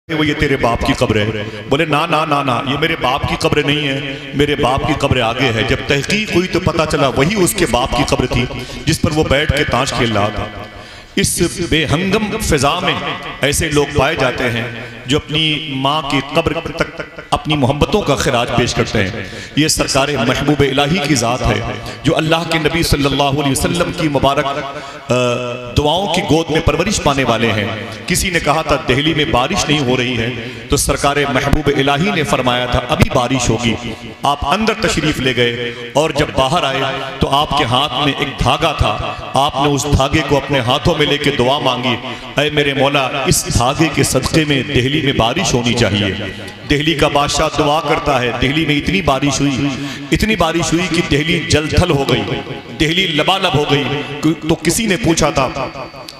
वो ये तेरे बाप की कब्र है। बोले ना ना ना ना, ये मेरे बाप की कब्र नहीं है, मेरे बाप की कब्र आगे है। जब तहकीक हुई तो पता चला वही उसके बाप की कब्र थी जिस पर वो बैठ के ताश खेल रहा था। इस बेहंगम फिजा में ऐसे लोग पाए जाते हैं जो अपनी माँ की कब्र तक अपनी मोहब्बतों का खिराज पेश करते हैं। ये सरकार महबूब इलाही की ज़ात है जो अल्लाह के नबी सल्लल्लाहु अलैहि वसल्लम की मुबारक दुआओं की गोद में परवरिश पाने वाले हैं। किसी ने कहा था दिल्ली में बारिश नहीं हो रही है, तो सरकार महबूब इलाही ने फरमाया था अभी बारिश होगी। आप अंदर तशरीफ ले गए और जब बाहर आए तो आपके हाथ में एक धागा था। आपने उस धागे को अपने हाथों में लेके दुआ मांगी, ऐ मेरे मौला इस धागे के सदक़े में दिल्ली में बारिश होनी चाहिए। दिल्ली का बादशाह दुआ करता है, दिल्ली में इतनी बारिश हुई कि दिल्ली जलथल हो गई, दिल्ली लबालब हो गई। तो किसी ने पूछा था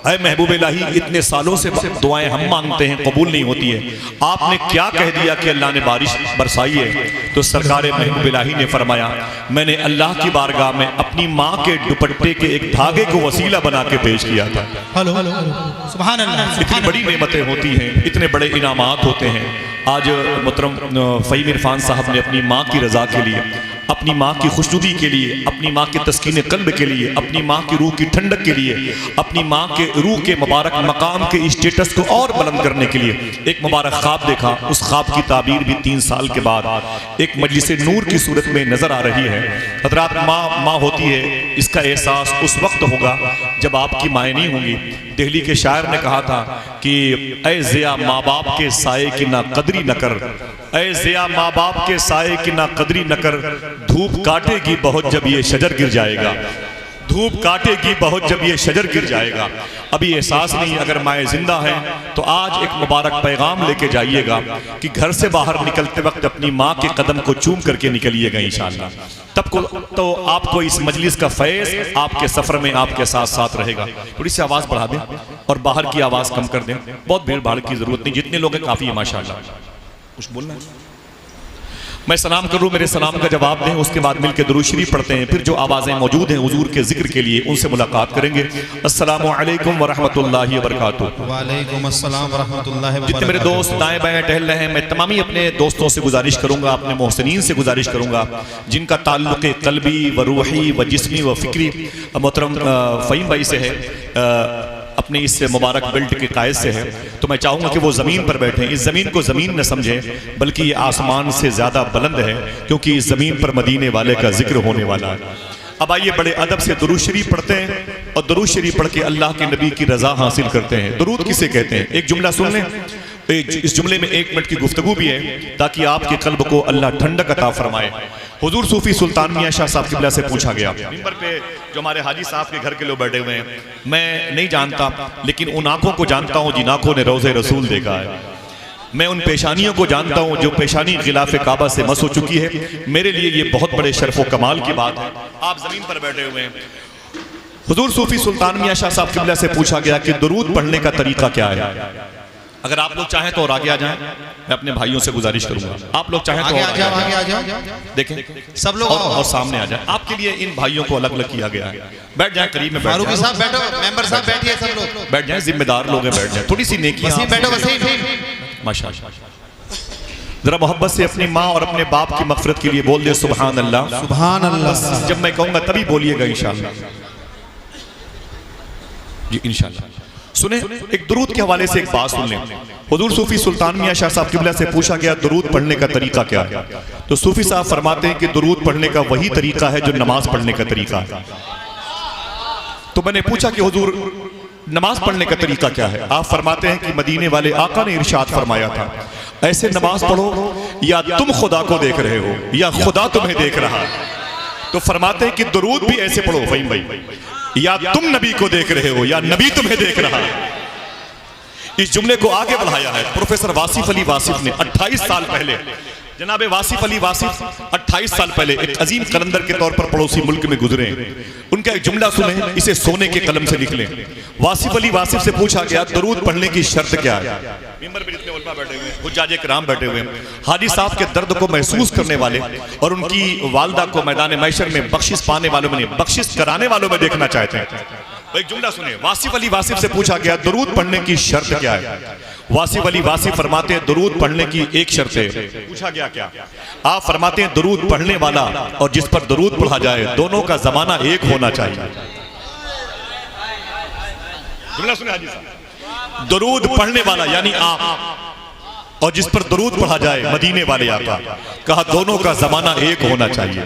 ऐ महबूब इलाही इतने सालों से दुआएं हम मांगते हैं कबूल नहीं होती है, आपने क्या कह दिया कि अल्लाह ने बारिश बरसाई है? तो सरकार महबूब इलाही ने फरमाया मैंने अल्लाह की बारगाह में अपनी माँ के दुपट्टे के एक धागे को वसीला बना के पेश किया था। सुभान अल्लाह। इतनी बड़ी नेमतें होती हैं, इतने बड़े इनामात होते हैं। आज मोहतरम फ़हीम इरफान साहब ने अपनी माँ की रज़ा के लिए, अपनी माँ की खुशनुदी के लिए, अपनी माँ के तस्कीन कल्ब के लिए, अपनी माँ की रूह की ठंडक के लिए, अपनी माँ के रूह के मुबारक मकाम के स्टेटस को और बुलंद करने के लिए एक मुबारक ख्वाब देखा। उस ख्वाब की ताबीर भी 3 साल के बाद एक मजलिस नूर की सूरत में नज़र आ रही है। हज़रात माँ होती है, इसका एहसास उस वक्त होगा जब आपकी माएँ नहीं होंगी। दिल्ली के शायर ने कहा था कि ऐ ज़िया माँ बाप के साए की ना कदरी न कर, ऐ ज़िया माँ बाप के साए की ना कदरी न कर, धूप काटेगी बहुत जब ये शजर गिर जाएगा, धूप काटेगी बहुत जब ये शजर गिर जाएगा। अभी एहसास नहीं, अगर माएँ जिंदा हैं तो आज एक मुबारक पैगाम लेके जाइएगा कि घर से बाहर निकलते वक्त अपनी माँ के कदम को चूम करके निकलिएगा इंशाअल्लाह। तब को तो आपको इस मजलिस का फैज़ आपके सफ़र में आपके साथ साथ रहेगा। थोड़ी सी आवाज़ बढ़ा दें और बाहर की आवाज़ कम कर दें, बहुत भीड़ भाड़ की ज़रूरत नहीं, जितने लोग हैं काफ़ी है माशाअल्लाह। कुछ बोलना है? मैं सलाम करूँ, मेरे सलाम का जवाब दें, उसके बाद मिलकर दुरूद शरीफ पढ़ते हैं। फिर जो आवाज़ें मौजूद हैं हुजूर के जिक्र के लिए उनसे मुलाकात करेंगे। अस्सलामु अलैकुम व रहमतुल्लाहि व बरकातुहू। वालेकुम अस्सलाम व रहमतुल्लाहि व बरकातुहू। जितने मेरे दोस्त दाएं बाएं टहल रहे हैं, मैं तमामी अपने दोस्तों से गुजारिश करूँगा, अपने मोहसिनीन से गुजारिश करूँगा जिनका ताल्लुक़ क़ल्बी व रूही व जिस्मी व फ़िक्री मोहतरम फ़हीम भाई से है, अपने इस मुबारक बेल्ट के कायद से है, तो मैं चाहूँगा कि वो ज़मीन पर बैठें। इस ज़मीन को ज़मीन न समझें बल्कि ये आसमान से ज़्यादा बुलंद है, क्योंकि इस ज़मीन पर मदीने वाले का जिक्र होने वाला है। अब आइए बड़े अदब से दुरूद शरीफ पढ़ते हैं और दुरूद शरीफ पढ़ के अल्लाह के नबी की रज़ा हासिल करते हैं। दुरूद किसे कहते हैं? एक जुमला सुन लें, इस जुमले में 1 मिनट की गुफ्तगू भी है ताकि आपके कल्ब को अल्लाह ठंडक अता फरमाए। हुजूर सूफी सुल्तान मियाँ शाह साहब क़िबला से पूछा गया, मिंबर पे जो हमारे हाजी साहब के घर के लोग बैठे हुए हैं, मैं नहीं जानता लेकिन उन आंखों को जानता हूँ जिन आंखों ने रोज़े रसूल देखा है। मैं उन पेशानियों को जानता हूँ जो पेशानी गिलाफ काबा से मस हो चुकी है। मेरे लिए ये बहुत बड़े शर्फ व कमाल की बात है। आप ज़मीन पर बैठे हुए हैं। हुजूर सूफी सुल्तान मियाँ शाह साहब क़िबला से पूछा गया कि दुरूद पढ़ने का तरीका क्या है? अगर आप लोग चाहें तो और आगे आ जाएं, मैं अपने भाइयों से गुजारिश करूंगा, आप लोग चाहें तो आगे आ जाएं। देखें सब लोग और सामने आ जाएं। आपके लिए इन भाइयों को अलग अलग किया गया है। बैठ जाएं, करीब में बैठ जाएं। साहब बैठो, मेंबर साहब बैठिए, सब लोग बैठ जाएं, जिम्मेदार लोग हैं, बैठ जाएं। थोड़ी सी नेकी बैठो, माशाअल्लाह। जरा मोहब्बत से अपनी माँ और अपने बाप की मग़फ़िरत के लिए बोल दे सुभान अल्लाह, सुभान अल्लाह। जब मैं कहूँगा तभी बोलिएगा इंशाअल्लाह जी, इंशाअल्लाह। सुने, एक दुरूद के हवाले से एक बात सुन लें। हुजूर सूफी सुल्तान मियाँ शाह साहब क़िबला से पूछा गया दुरूद पढ़ने का तरीका क्या है? तो सूफी साहब फरमाते हैं कि दुरूद पढ़ने का वही तरीका है जो नमाज पढ़ने का तरीका है। तो मैंने पूछा कि हुजूर नमाज पढ़ने का तरीका क्या है? आप फरमाते हैं कि मदीने वाले आका ने इरशाद फरमाया था, ऐसे नमाज पढ़ो या तुम खुदा को देख रहे हो या खुदा तुम्हें देख रहा है। तो फरमाते हैं कि दुरूद भी ऐसे पढ़ो फ़हीम भाई, या तुम नबी को देख रहे हो या नबी तुम्हें देख रहा है। इस जुमले को आगे बढ़ाया है प्रोफेसर वासिफ अली वासिफ ने 28 साल पहले। जनाब वासिफ अली वासिफ 28 साल पहले एक अजीम कलंदर के तौर पर पड़ोसी मुल्क में गुजरे। उनका एक जुमला सुने, इसे सोने के कलम से लिख लें। वासिफ अली वासिफ से पूछा गया दुरूद पढ़ने की शर्त क्या है? मिंबर पे जितने उलमा बैठे हुए हैं, हुज्जाज किराम बैठे हुए हैं, हाजी साहब के दर्द को महसूस करने वाले और उनकी वालदा को मैदान महशर में बख्शिश पाने वालों में, बख्शिश कराने वालों में देखना चाहते हैं। एक जुमला सुने, वासिफ अली वासिफ से पूछा गया दरूद पढ़ने की शर्त क्या है। वासिफ अली वासिफ फरमाते हैं दरूद पढ़ने की एक शर्त है। पूछा गया क्या? आप फरमाते हैं दरूद पढ़ने वाला और जिस पर दरूद पढ़ा जाए दोनों का जमाना एक होना चाहिए। जुमला सुने हाजी साहब, दरूद पढ़ने वाला यानी आप और जिस पर दरूद पढ़ा जाए मदीने वाले आका, कहा दोनों का जमाना एक होना चाहिए।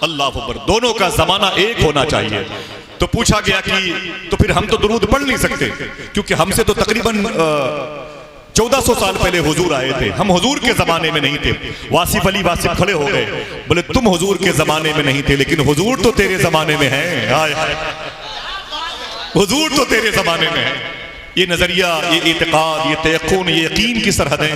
अल्लाह अकबर, दोनों का जमाना एक होना चाहिए। तो पूछा गया कि तो फिर हम तो दुरूद पढ़ नहीं सकते क्योंकि हमसे तो तकरीबन 1400 साल पहले हुजूर आए थे, हम हुजूर के जमाने में नहीं थे। वासिफ अली वासिफ खड़े हो गए, बोले तुम हुजूर के जमाने में नहीं थे लेकिन हुजूर तो तेरे जमाने में हैं। हाय हाय, हुजूर तो तेरे जमाने में है। ये नजरिया, ये इत्तेकाद, ये तयक्कुन, ये यकीन की सरहदें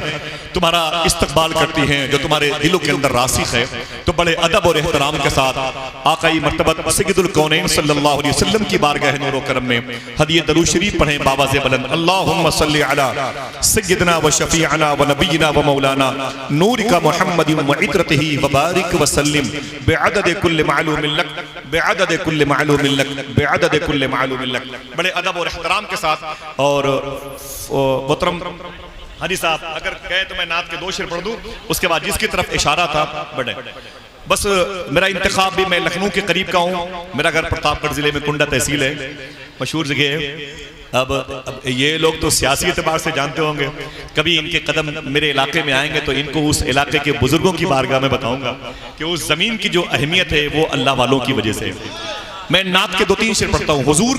तुम्हारा इस्तकबाल करती हैं जो तुम्हारे दिलों के अंदर रासिख है। तो बड़े अदब और एहतराम के साथ आकाई मर्तबत सय्यदुल कौनैन सल्लल्लाहु अलैहि वसल्लम की बारगाह नूर व करम में हदिये दरूद शरीफ पढ़ें बावाज़े बुलंद, अल्लाहुम्मा सल्लि अला सय्यदना व शफीअना व नबीना व मौलाना नूरिका मुहम्मदिन व इत्रतिही व बारिक व सल्लिम बिअदद कुल्ल मालूमिन लक बिअदद कुल्ल मालूमिन लक बिअदद कुल्ल मालूमिन लक। बड़े अदब और एहतराम के साथ। और मोहतरम हाजी साहब अगर कहे तो मैं नात के 2 शेर पढ़ दूं, उसके बाद जिसकी तरफ इशारा था बढ़े। बस मेरा इंतखाब भी, मैं लखनऊ के करीब का हूँ, मेरा घर प्रतापगढ़ जिले में कुंडा तहसील है, मशहूर जगह है। अब ये लोग तो सियासी एतबार से जानते होंगे, कभी इनके कदम मेरे इलाके में आएंगे तो इनको उस इलाके के बुजुर्गों की बारगाह में बताऊंगा कि उस जमीन की जो अहमियत है वो अल्लाह वालों की वजह से। मैं नात के 2-3 शेर पढ़ता हूँ। हुजूर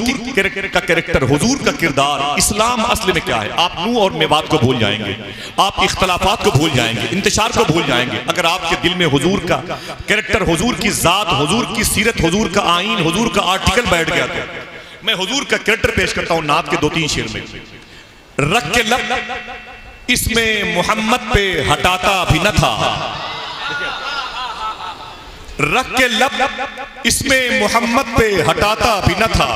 का कैरेक्टर, हुजूर का किरदार, इस्लाम असल में क्या है। आप नूह और मेवात को भूल जाएंगे, आप इख्तलाफात को भूल जाएंगे, इंतशार को भूल जाएंगे अगर आपके दिल में हुजूर का कैरेक्टर, हुजूर की जात, हुजूर की सीरत, हुजूर का आईन, हुजूर का आर्टिकल बैठ गया तो। मैं हुजूर का कैरेक्टर पेश करता हूँ नात के 2-3 शेर में। रख के लब इसमें मोहम्मद पे हटाता भी न था, रख के लब इसमें मोहम्मद पे हटाता भी न था,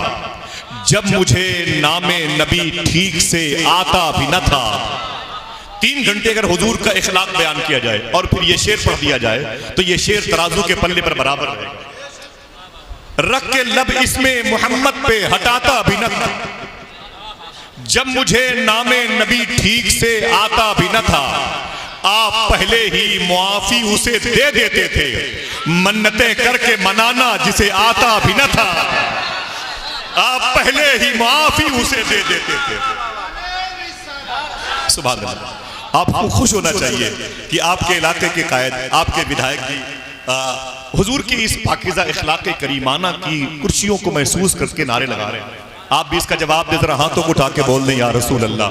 जब मुझे नामे नबी ठीक से आता भी न था। 3 घंटे अगर हुजूर का इखलाक बयान किया जाए और फिर ये शेर पढ़ दिया जाए तो ये शेर तराजू के पल्ले पर बराबर रहेगा। रख के लब इसमें मोहम्मद पे हटाता भी न था, जब मुझे नामे नबी ठीक से आता भी न था। आप पहले ही मुआफी उसे दे देते थे, मन्नतें करके मनाना जिसे आता भी न था। आप पहले ही मुआफी उसे दे देते थे। सुभान अल्लाह। आपको खुश होना चाहिए कि आपके इलाके के कायद, आपके विधायक भी हुजूर की इस पाकीज़ा इखलाक़ करीमाना की कुर्सियों को महसूस करके नारे लगा रहे हैं। आप भी इसका जवाब दे, जरा हाथों को उठा के बोल दें या रसूल अल्लाह।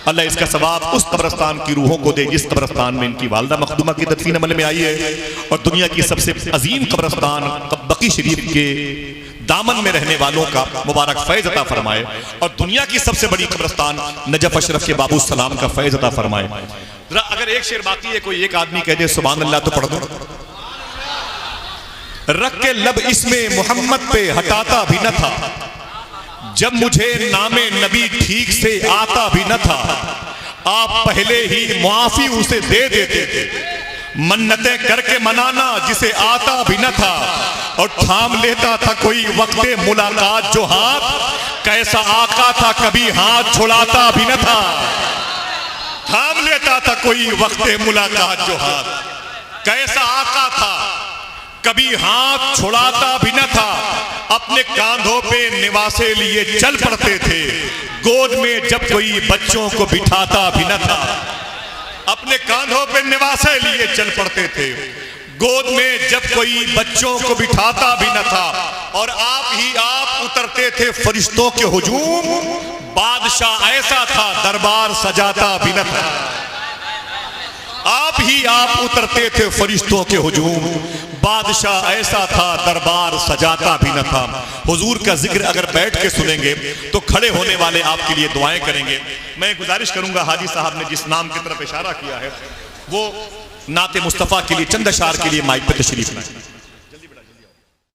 अल्लाह इसका सवाब उस कब्रस्तान की रूहों को दे जिस कब्रस्तान में इनकी वालदा मखदूमा की दफीन अमल में आई है, और दुनिया की सबसे अजीम कब्रस्तान बकी शरीफ के दामन में रहने वालों का मुबारक फैज़ अता फरमाए, और दुनिया की सबसे बड़ी कब्रस्तान नजफ अशरफ के बाबू सलाम का फैज़ अता फरमाए। जरा अगर एक शेर बाकी है, कोई एक आदमी कह दे सुभान अल्लाह तो पढ़ दो। रख के लब इसमें मोहम्मद पे हटाता भी न था, जब मुझे नामे नबी ठीक से आता भी न था। आप पहले ही मुआफी उसे दे देते थे, मन्नतें करके मनाना जिसे आता भी न था। और थाम लेता था कोई वक्ते मुलाकात जो हाथ, कैसा आका था कभी हाथ छुड़ाता भी न था। थाम लेता था कोई वक्ते मुलाकात जो हाथ, कैसा आका था कभी हाथ छुड़ाता भी न था। अपने कांधों पे निवासे लिए चल पड़ते थे, गोद में जब कोई बच्चों को बिठाता भी न था। अपने कांधों पे निवासे लिए चल पड़ते थे, गोद में जब कोई बच्चों को बिठाता भी न था। और आप उतरते थे फरिश्तों के हुजूम, बादशाह ऐसा था दरबार सजाता भी न था। आप उतरते थे फरिश्तों के हुजूम, बादशाह ऐसा था दरबार सजाता भी न था। हुजूर का जिक्र अगर बैठ के सुनेंगे तो खड़े होने वाले आपके लिए दुआएं करेंगे। मैं गुजारिश करूंगा हाजी साहब ने जिस नाम की तरफ इशारा किया है वो नाते मुस्तफ़ा के लिए चंद अशार के लिए माइक पे तशरीफ लाएं।